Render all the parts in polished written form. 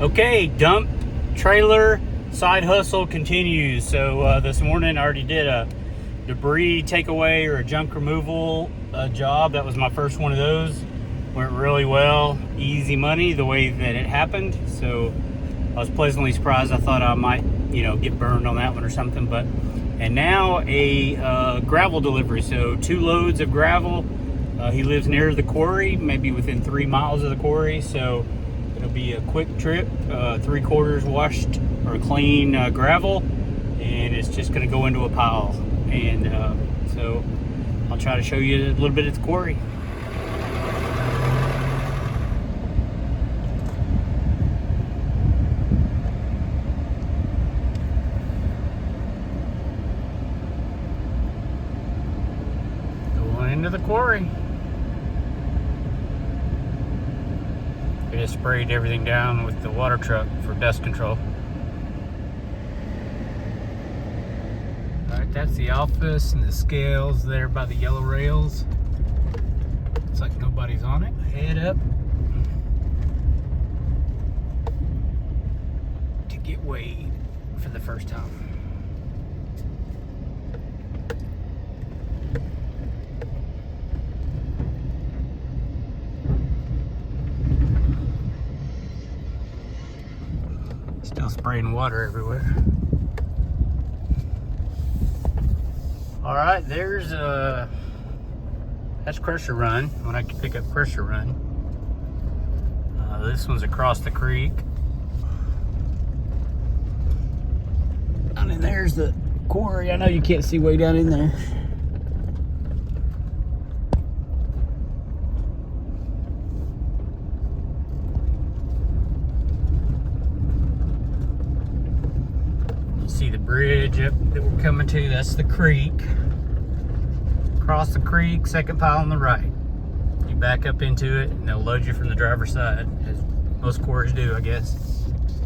Okay, dump trailer side hustle continues. So this morning I already did a debris takeaway or a junk removal job. That was my first one of those. Went really well, easy money the way that it happened. So I was pleasantly surprised. I thought I might, get burned on that one or something. And now a gravel delivery. So 2 loads of gravel. He lives near the quarry, maybe within 3 miles of the quarry. So it'll be a quick trip, 3/4 washed or clean gravel, and it's just going to go into a pile. And so I'll try to show you a little bit at the quarry. Going into the quarry. I just sprayed everything down with the water truck for dust control. Alright, that's the office and the scales there by the yellow rails. Looks like nobody's on it. Head up to get weighed for the first time. Still spraying water everywhere. All right, there's that's Crusher Run, when I can pick up Crusher Run. This one's across the creek. And then there's the quarry. I know you can't see way down in there. See the bridge up that we're coming to, that's the creek. Across the creek, second pile on the right. You back up into it and they'll load you from the driver's side, as most quarries do, I guess.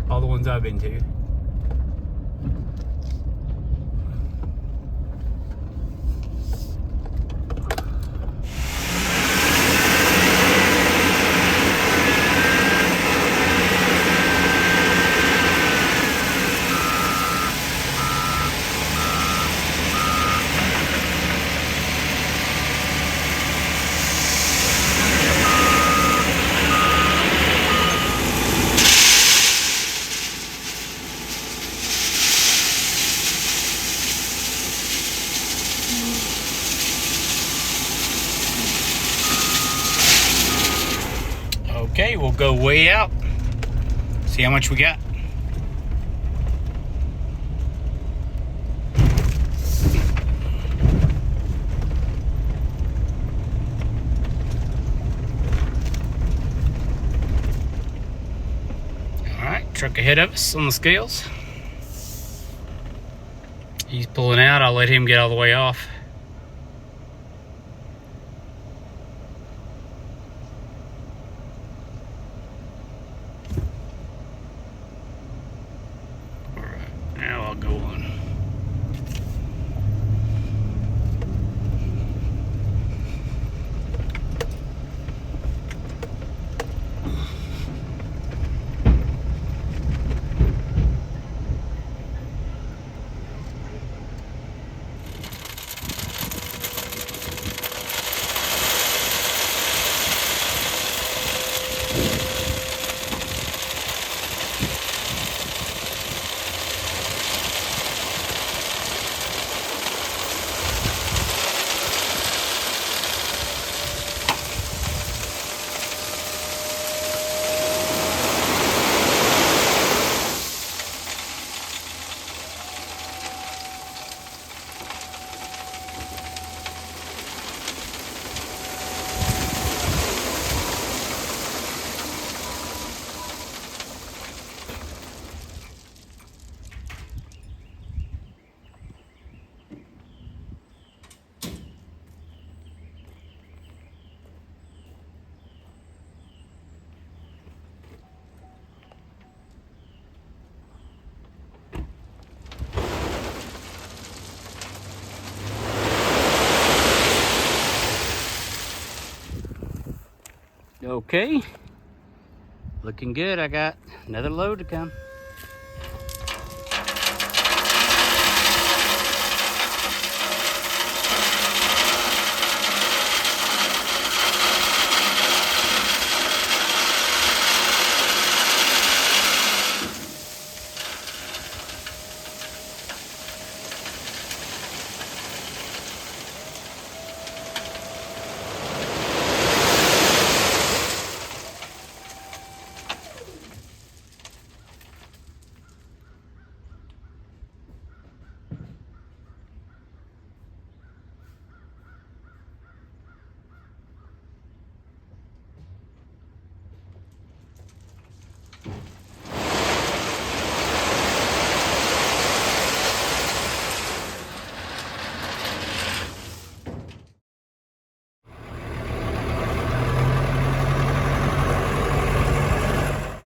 All the ones I've been to. Okay, we'll go way out, see how much we got. All right, truck ahead of us on the scales. He's pulling out, I'll let him get all the way off. Now I'll go on. Okay, Looking good. I got another load to come.